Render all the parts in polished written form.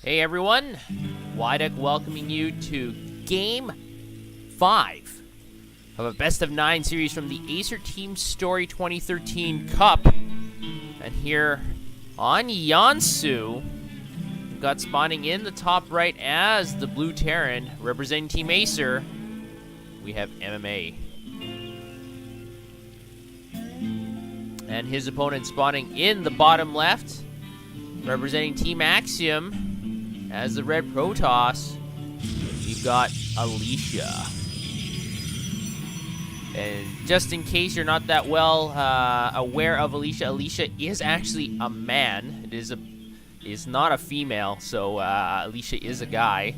Hey everyone, Wydek welcoming you to Game 5 of a Best of 9 series from the Acer Team Story 2013 Cup. And here on Yeonsu, we've got spawning in the top right as the Blue Terran, representing Team Acer, we have MMA. And his opponent spawning in the bottom left, representing Team Axiom, as the red Protoss, we've got Alicia. And just in case you're not that well aware of Alicia, Alicia is actually a man. It is not a female, so Alicia is a guy.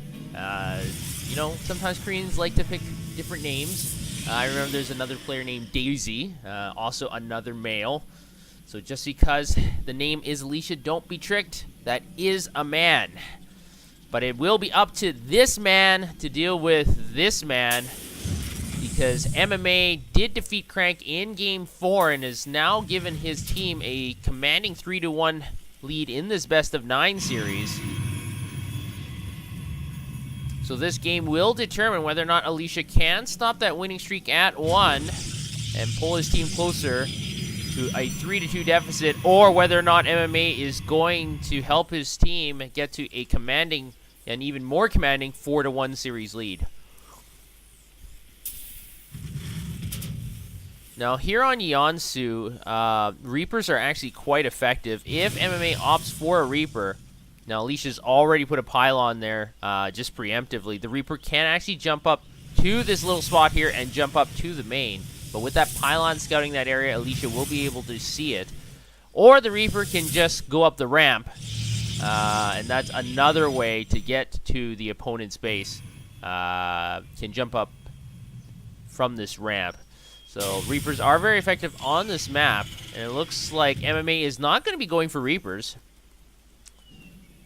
You know, sometimes Koreans like to pick different names. I remember there's another player named Daisy, also another male. So just because the name is Alicia, don't be tricked. That is a man. But it will be up to this man to deal with this man, because MMA did defeat Crank in Game 4 and has now given his team a commanding 3-1 lead in this Best of 9 series. So this game will determine whether or not Alicia can stop that winning streak at 1 and pull his team closer to a 3-2 deficit, or whether or not MMA is going to help his team get to a commanding and even more commanding 4-1 series lead. Now here on Yeonsu, Reapers are actually quite effective if MMA opts for a Reaper. Now Alicia's already put a pylon there just preemptively. The Reaper can actually jump up to this little spot here and jump up to the main. But with that pylon scouting that area, Alicia will be able to see it. Or the Reaper can just go up the ramp. And that's another way to get to the opponent's base. Can jump up from this ramp. So Reapers are very effective on this map. And it looks like MMA is not going to be going for Reapers.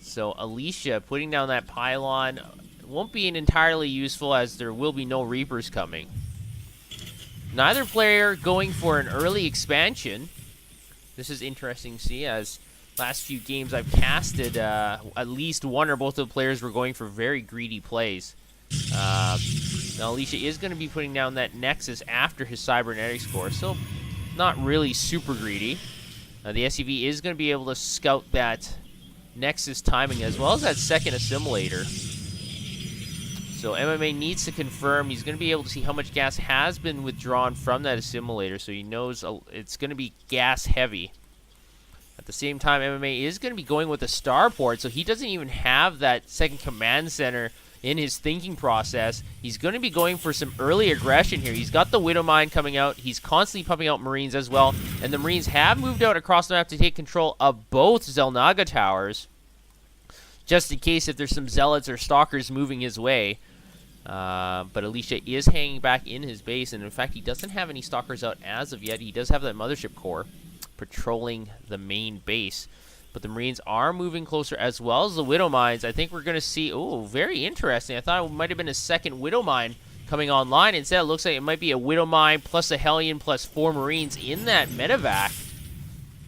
So Alicia putting down that pylon won't be entirely useful, as there will be no Reapers coming. Neither player going for an early expansion. This is interesting to see, as last few games I've casted, at least one or both of the players were going for very greedy plays. Now Alicia is going to be putting down that Nexus after his cybernetic score, so not really super greedy. The SUV is going to be able to scout that Nexus timing as well as that second assimilator. So MMA needs to confirm. He's going to be able to see how much gas has been withdrawn from that assimilator, so he knows it's going to be gas heavy. At the same time, MMA is going to be going with a starport, so he doesn't even have that second command center in his thinking process. He's going to be going for some early aggression here. He's got the Widow Mine coming out. He's constantly pumping out Marines as well, and the Marines have moved out across the map to take control of both Xel'Naga towers, just in case if there's some Zealots or Stalkers moving his way. But Alicia is hanging back in his base, and in fact, he doesn't have any Stalkers out as of yet. He does have that Mothership Core patrolling the main base, but the Marines are moving closer as well as the Widow Mines. I think we're going to see, oh, very interesting. I thought it might have been a second Widow Mine coming online. Instead, it looks like it might be a Widow Mine plus a Hellion plus 4 Marines in that medevac.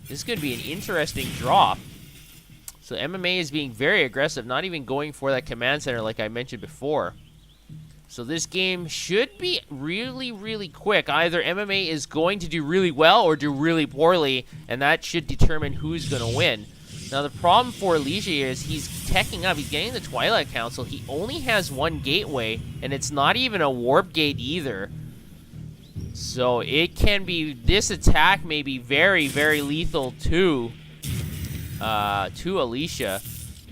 This is going to be an interesting drop. So MMA is being very aggressive, not even going for that command center like I mentioned before. So this game should be really, really quick. Either MMA is going to do really well or do really poorly, and that should determine who's going to win. Now, the problem for Alicia is he's teching up. He's getting the Twilight Council. He only has one gateway, and it's not even a warp gate either. So it can be, this attack may be very, very lethal to Alicia.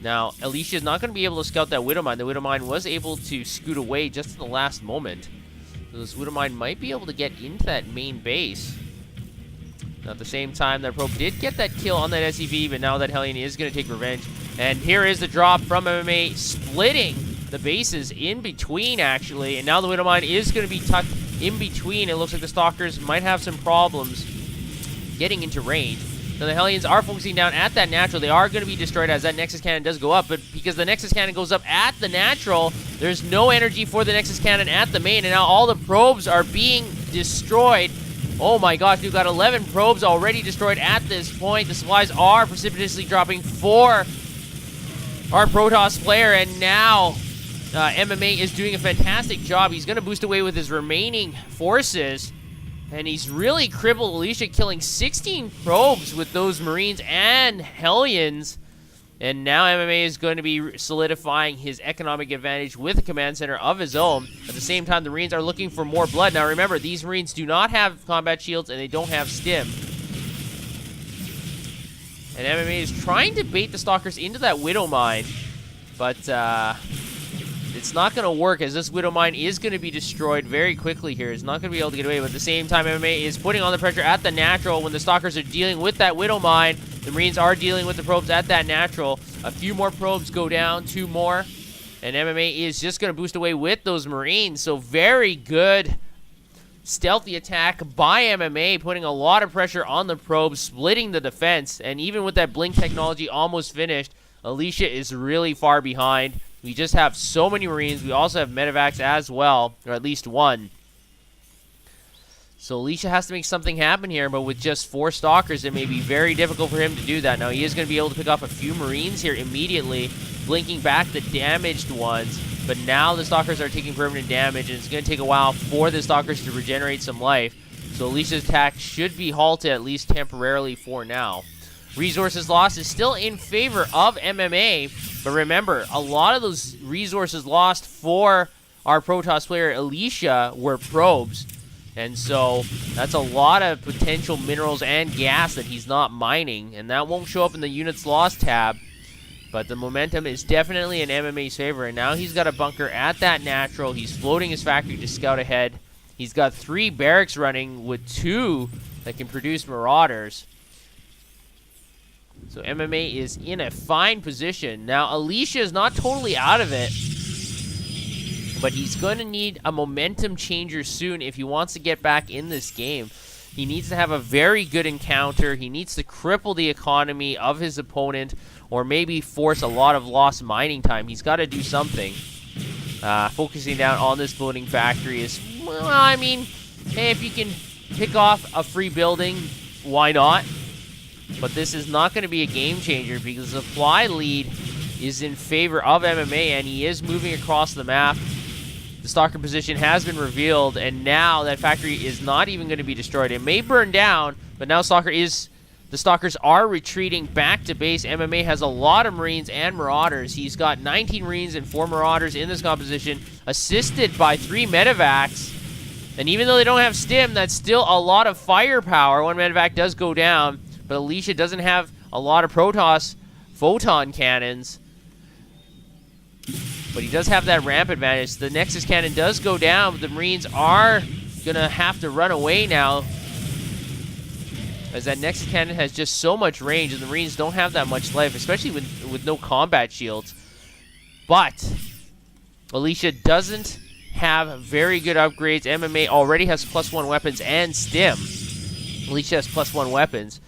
Now, Alicia is not going to be able to scout that Widow Mine. The Widow Mine was able to scoot away just in the last moment. So this Widow Mine might be able to get into that main base. Now, at the same time, that probe did get that kill on that SEV, but now that Hellion is going to take revenge. And here is the drop from MMA, splitting the bases in between, actually. And now the Widow Mine is going to be tucked in between. It looks like the Stalkers might have some problems getting into range. Now the Hellions are focusing down at that natural. They are going to be destroyed as that Nexus Cannon does go up, but because the Nexus Cannon goes up at the natural, there's no energy for the Nexus Cannon at the main, and now all the probes are being destroyed. Oh my gosh, we've got 11 probes already destroyed at this point. The supplies are precipitously dropping for our Protoss player, and now MMA is doing a fantastic job. He's going to boost away with his remaining forces, and he's really crippled Alicia, killing 16 probes with those Marines and Hellions. And now MMA is going to be solidifying his economic advantage with a command center of his own. At the same time, the Marines are looking for more blood. Now remember, these Marines do not have combat shields and they don't have stim. And MMA is trying to bait the Stalkers into that Widow Mine. But it's not going to work, as this Widow Mine is going to be destroyed very quickly here. It's not going to be able to get away. But at the same time, MMA is putting on the pressure at the natural when the Stalkers are dealing with that Widow Mine. The Marines are dealing with the probes at that natural. A few more probes go down, 2 more. And MMA is just going to boost away with those Marines. So very good stealthy attack by MMA, putting a lot of pressure on the probes, splitting the defense. And even with that blink technology almost finished, Alicia is really far behind. We just have so many Marines. We also have medevacs as well, or at least one. So Alicia has to make something happen here, but with just 4 Stalkers, it may be very difficult for him to do that. Now, he is going to be able to pick off a few Marines here immediately, blinking back the damaged ones. But now the Stalkers are taking permanent damage, and it's going to take a while for the Stalkers to regenerate some life. So Alicia's attack should be halted, at least temporarily for now. Resources lost is still in favor of MMA, but remember, a lot of those resources lost for our Protoss player Alicia were probes. And so that's a lot of potential minerals and gas that he's not mining, and that won't show up in the units lost tab. But the momentum is definitely in MMA's favor, and now he's got a bunker at that natural. He's floating his factory to scout ahead. He's got 3 barracks running with 2 that can produce Marauders. So MMA is in a fine position. Now, Alicia is not totally out of it, but he's going to need a momentum changer soon if he wants to get back in this game. He needs to have a very good encounter. He needs to cripple the economy of his opponent, or maybe force a lot of lost mining time. He's got to do something. Focusing down on this floating factory is, well, I mean, hey, if you can pick off a free building, why not? But this is not going to be a game changer because the supply lead is in favor of MMA, and he is moving across the map. The Stalker position has been revealed, and now that factory is not even going to be destroyed. It may burn down, but now the Stalkers are retreating back to base. MMA has a lot of Marines and Marauders. He's got 19 Marines and 4 Marauders in this composition, assisted by 3 medevacs. And even though they don't have stim, that's still a lot of firepower. 1 medevac does go down, but Alicia doesn't have a lot of Protoss photon cannons. But he does have that ramp advantage. The Nexus cannon does go down, but the Marines are going to have to run away now, as that Nexus cannon has just so much range, and the Marines don't have that much life, especially with no combat shields. But Alicia doesn't have very good upgrades. MMA already has +1 weapons and stim. Alicia has +1 weapons.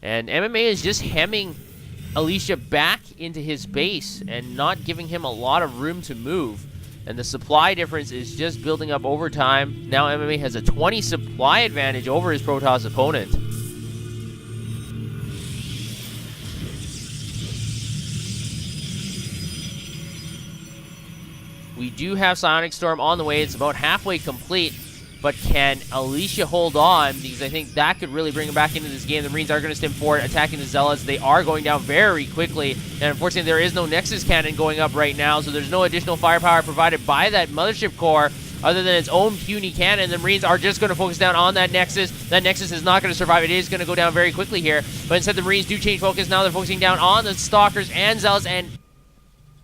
And MMA is just hemming Alicia back into his base and not giving him a lot of room to move. And the supply difference is just building up over time. Now MMA has a 20 supply advantage over his Protoss opponent. We do have Psionic Storm on the way. It's about halfway complete. But can Alicia hold on? Because I think that could really bring him back into this game. The Marines are going to stim forward, attacking the Zealots. They are going down very quickly. And unfortunately, there is no Nexus cannon going up right now, so there's no additional firepower provided by that Mothership Core other than its own puny cannon. The Marines are just going to focus down on that Nexus. That Nexus is not going to survive. It is going to go down very quickly here. But instead, the Marines do change focus. Now they're focusing down on the Stalkers and Zealots, and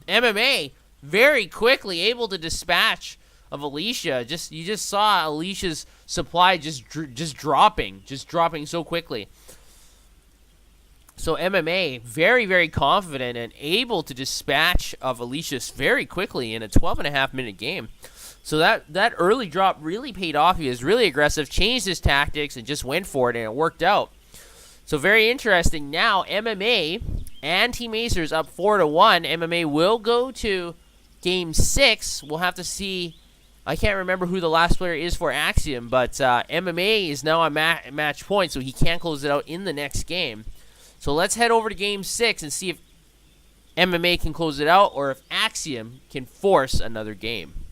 MMA very quickly able to dispatch of Alicia. You just saw Alicia's supply just dropping so quickly. So MMA very, very confident and able to dispatch of Alicia very quickly in a 12.5-minute game. So that early drop really paid off. He was really aggressive, changed his tactics, and just went for it, and it worked out. So very interesting. Now MMA and Team Acer is up 4-1. MMA will go to Game 6. We'll have to see. I can't remember who the last player is for Axiom, but MMA is now on match point, so he can't close it out in the next game. So let's head over to Game 6 and see if MMA can close it out or if Axiom can force another game.